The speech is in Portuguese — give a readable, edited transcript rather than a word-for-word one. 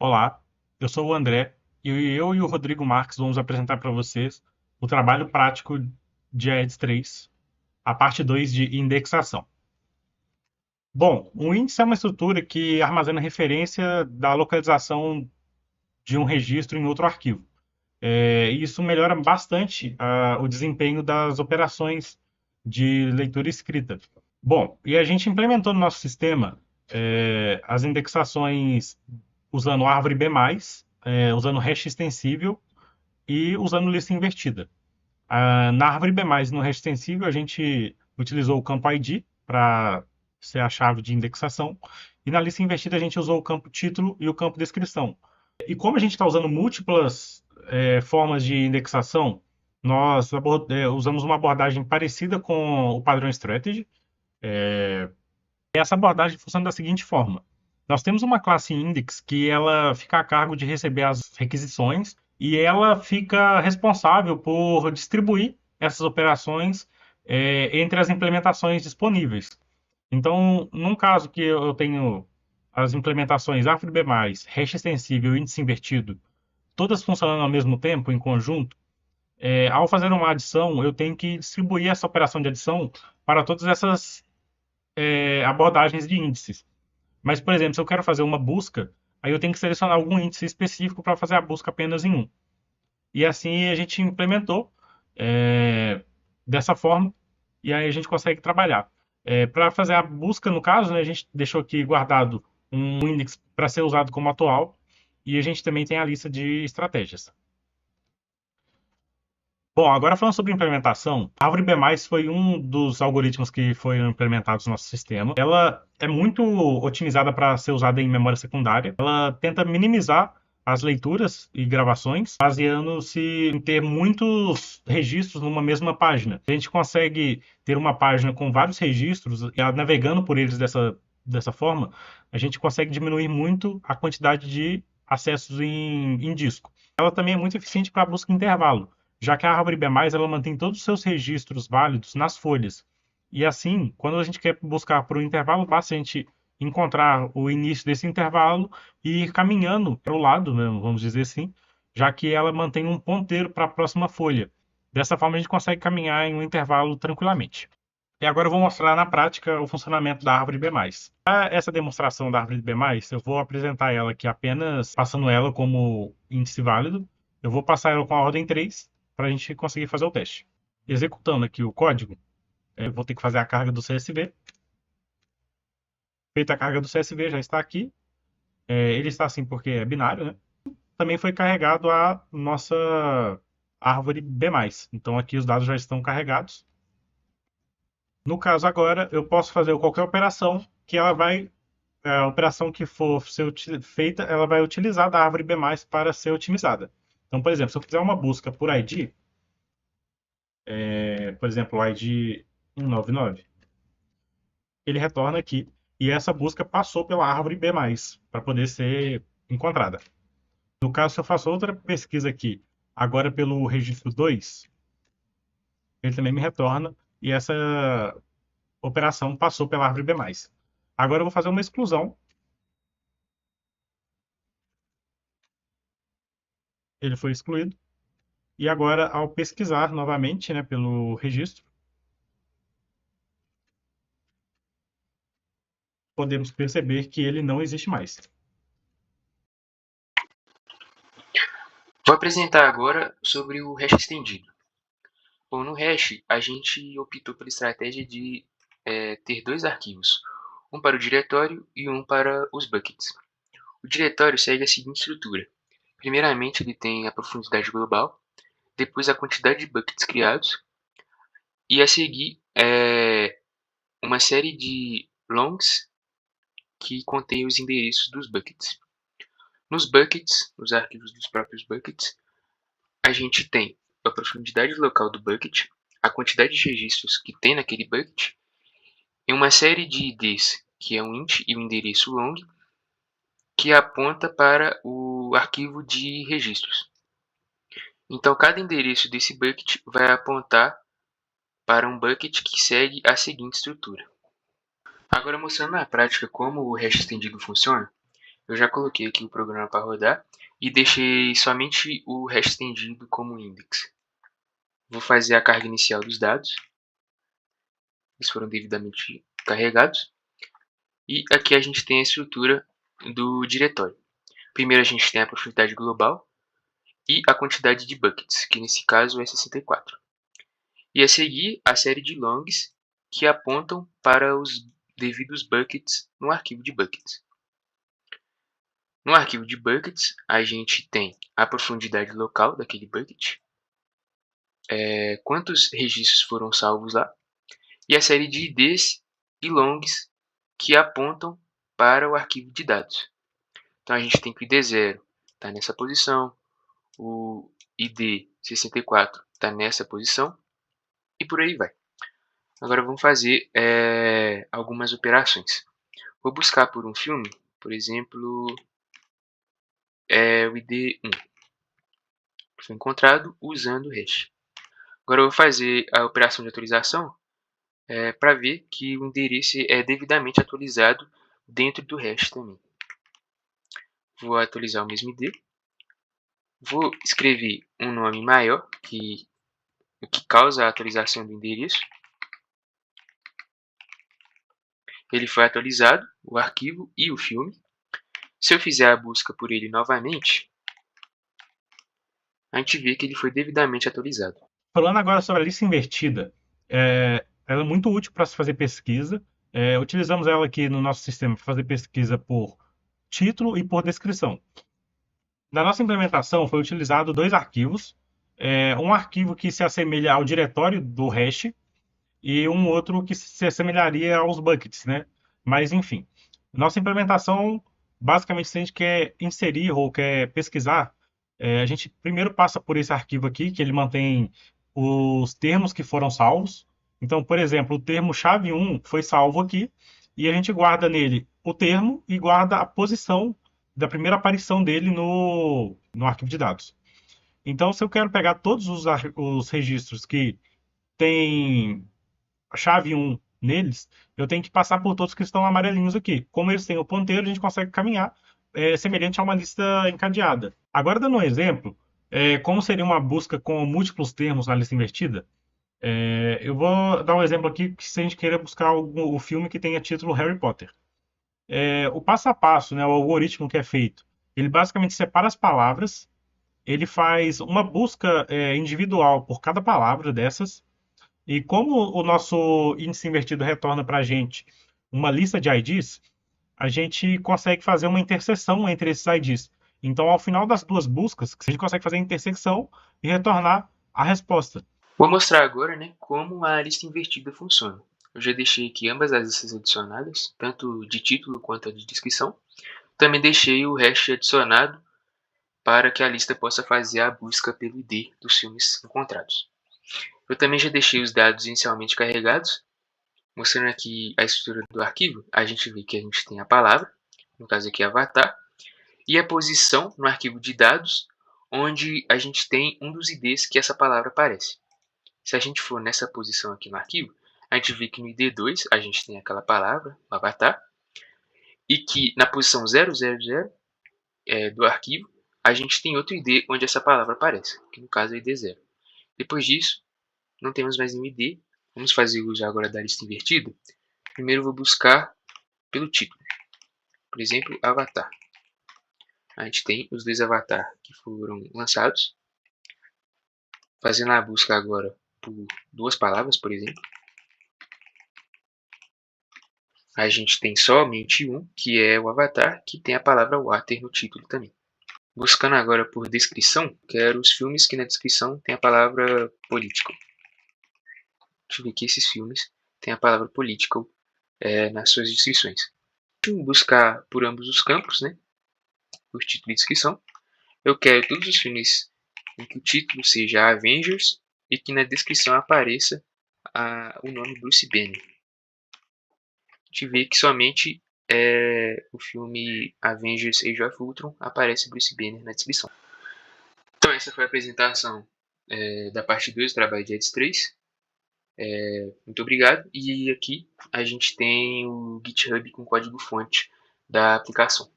Olá, eu sou o André e eu e o Rodrigo Marques vamos apresentar para vocês o trabalho prático de Aedes 3, a parte 2 de indexação. Bom, um índice é uma estrutura que armazena referência da localização de um registro em outro arquivo. E isso melhora bastante o desempenho das operações de leitura e escrita. Bom, e a gente implementou no nosso sistema as indexações usando árvore B+, usando hash extensível e usando lista invertida. Na árvore B+, no hash extensível, a gente utilizou o campo ID para ser a chave de indexação, e na lista invertida a gente usou o campo título e o campo descrição. E como a gente está usando múltiplas formas de indexação, nós usamos uma abordagem parecida com o padrão Strategy. Essa abordagem funciona da seguinte forma: nós temos uma classe index que ela fica a cargo de receber as requisições e ela fica responsável por distribuir essas operações entre as implementações disponíveis. Então, num caso que eu tenho as implementações ArcBB+, hash extensível e índice invertido, todas funcionando ao mesmo tempo, em conjunto, ao fazer uma adição, eu tenho que distribuir essa operação de adição para todas essas abordagens de índices. Mas, por exemplo, se eu quero fazer uma busca, aí eu tenho que selecionar algum índice específico para fazer a busca apenas em um. E assim a gente implementou dessa forma, e aí a gente consegue trabalhar. Para fazer a busca, no caso, né, a gente deixou aqui guardado um índice para ser usado como atual, e a gente também tem a lista de estratégias. Bom, agora falando sobre implementação, a Árvore B+, foi um dos algoritmos que foram implementados no nosso sistema. Ela é muito otimizada para ser usada em memória secundária. Ela tenta minimizar as leituras e gravações, baseando-se em ter muitos registros numa mesma página. A gente consegue ter uma página com vários registros e navegando por eles dessa forma, a gente consegue diminuir muito a quantidade de acessos em disco. Ela também é muito eficiente para busca em intervalo, já que a árvore B+, ela mantém todos os seus registros válidos nas folhas. E assim, quando a gente quer buscar por um intervalo, basta a gente encontrar o início desse intervalo e ir caminhando para o lado, né, vamos dizer assim, já que ela mantém um ponteiro para a próxima folha. Dessa forma, a gente consegue caminhar em um intervalo tranquilamente. E agora eu vou mostrar na prática o funcionamento da árvore B+. Para essa demonstração da árvore B+, eu vou apresentar ela aqui apenas passando ela como índice válido. Eu vou passar ela com a ordem 3 para a gente conseguir fazer o teste. Executando aqui o código, eu vou ter que fazer a carga do CSV. Feita a carga do CSV, já está aqui. Ele está assim porque é binário, né? Também foi carregado a nossa árvore B+. Então aqui os dados já estão carregados. No caso agora, eu posso fazer qualquer operação que ela vai, a operação que for ser feita, ela vai utilizar da árvore B+, para ser otimizada. Então, por exemplo, se eu fizer uma busca por ID, por exemplo, o ID 199, ele retorna aqui. E essa busca passou pela árvore B+, para poder ser encontrada. No caso, se eu faço outra pesquisa aqui, agora pelo registro 2, ele também me retorna e essa operação passou pela árvore B+. Agora eu vou fazer uma exclusão. Ele foi excluído. E agora, ao pesquisar novamente, né, pelo registro, podemos perceber que ele não existe mais. Vou apresentar agora sobre o hash estendido. Bom, no hash, a gente optou pela estratégia de ter dois arquivos, um para o diretório e um para os buckets. O diretório segue a seguinte estrutura. Primeiramente, ele tem a profundidade global, depois a quantidade de buckets criados, e a seguir uma série de longs que contém os endereços dos buckets. Nos buckets, nos arquivos dos próprios buckets, a gente tem a profundidade local do bucket, a quantidade de registros que tem naquele bucket, e uma série de IDs, que é um int e um endereço long, que aponta para o arquivo de registros. Então, cada endereço desse bucket vai apontar para um bucket que segue a seguinte estrutura. Agora, mostrando na prática como o hash estendido funciona, Eu já coloquei aqui o programa para rodar e deixei somente o hash estendido como index. Vou fazer a carga inicial dos dados. Eles foram devidamente carregados. E aqui a gente tem a estrutura do diretório. Primeiro a gente tem a profundidade global e a quantidade de buckets, que nesse caso é 64. E a seguir a série de longs que apontam para os devidos buckets no arquivo de buckets. No arquivo de buckets, a gente tem a profundidade local daquele bucket, quantos registros foram salvos lá, e a série de IDs e longs que apontam para o arquivo de dados. Então a gente tem que o ID0 está nessa posição, o ID 64 está nessa posição e por aí vai. Agora vamos fazer algumas operações. Vou buscar por um filme, por exemplo, o ID1. Foi encontrado usando o hash. Agora eu vou fazer a operação de atualização para ver que o endereço é devidamente atualizado dentro do hash também. Vou atualizar o mesmo ID. Vou escrever um nome maior, o que causa a atualização do endereço. Ele foi atualizado, o arquivo e o filme. Se eu fizer a busca por ele novamente, a gente vê que ele foi devidamente atualizado. Falando agora sobre a lista invertida, ela é muito útil para se fazer pesquisa. Utilizamos ela aqui no nosso sistema para fazer pesquisa por título e por descrição. Na nossa implementação foi utilizado dois arquivos, um arquivo que se assemelha ao diretório do hash e um outro que se assemelharia aos buckets, né? Mas enfim, nossa implementação, basicamente, se a gente quer inserir ou quer pesquisar, a gente primeiro passa por esse arquivo aqui, que ele mantém os termos que foram salvos. Então, por exemplo, o termo chave 1 foi salvo aqui, e a gente guarda nele o termo e guarda a posição da primeira aparição dele no arquivo de dados. Então, se eu quero pegar todos os registros que têm a chave 1 neles, eu tenho que passar por todos que estão amarelinhos aqui. Como eles têm o ponteiro, a gente consegue caminhar semelhante a uma lista encadeada. Agora, dando um exemplo, como seria uma busca com múltiplos termos na lista invertida, eu vou dar um exemplo aqui que se a gente queira buscar o filme que tenha título Harry Potter. O passo a passo, né, o algoritmo que é feito, ele basicamente separa as palavras, ele faz uma busca individual por cada palavra dessas, e como o nosso índice invertido retorna para a gente uma lista de IDs, a gente consegue fazer uma interseção entre esses IDs. Então, ao final das duas buscas, a gente consegue fazer a intersecção e retornar a resposta. Vou mostrar agora, como a lista invertida funciona. Eu já deixei aqui ambas as listas adicionadas, tanto de título quanto a de descrição. Também deixei o hash adicionado para que a lista possa fazer a busca pelo ID dos filmes encontrados. Eu também já deixei os dados inicialmente carregados, mostrando aqui a estrutura do arquivo. A gente vê que a gente tem a palavra, no caso aqui avatar, e a posição no arquivo de dados, onde a gente tem um dos IDs que essa palavra aparece. Se a gente for nessa posição aqui no arquivo, a gente vê que no ID2 a gente tem aquela palavra, o avatar, e que na posição 000 do arquivo, a gente tem outro ID onde essa palavra aparece, que no caso é ID0. Depois disso, não temos mais nenhum ID. Vamos fazer uso agora da lista invertida. Primeiro eu vou buscar pelo título. Por exemplo, avatar. A gente tem os dois avatares que foram lançados. Fazendo a busca agora por duas palavras, por exemplo. A gente tem somente um, que é o avatar, que tem a palavra water no título também. Buscando agora por descrição, quero os filmes que na descrição tem a palavra political. Deixa eu ver que esses filmes têm a palavra political nas suas descrições. Vou buscar por ambos os campos, por título e descrição. Eu quero todos os filmes em que o título seja Avengers e que na descrição apareça o nome Bruce Banner. A gente vê que somente o filme Avengers Age of Ultron aparece Bruce Banner na descrição. Então essa foi a apresentação da parte 2 do trabalho de Eds 3. Muito obrigado. E aqui a gente tem o GitHub com código fonte da aplicação.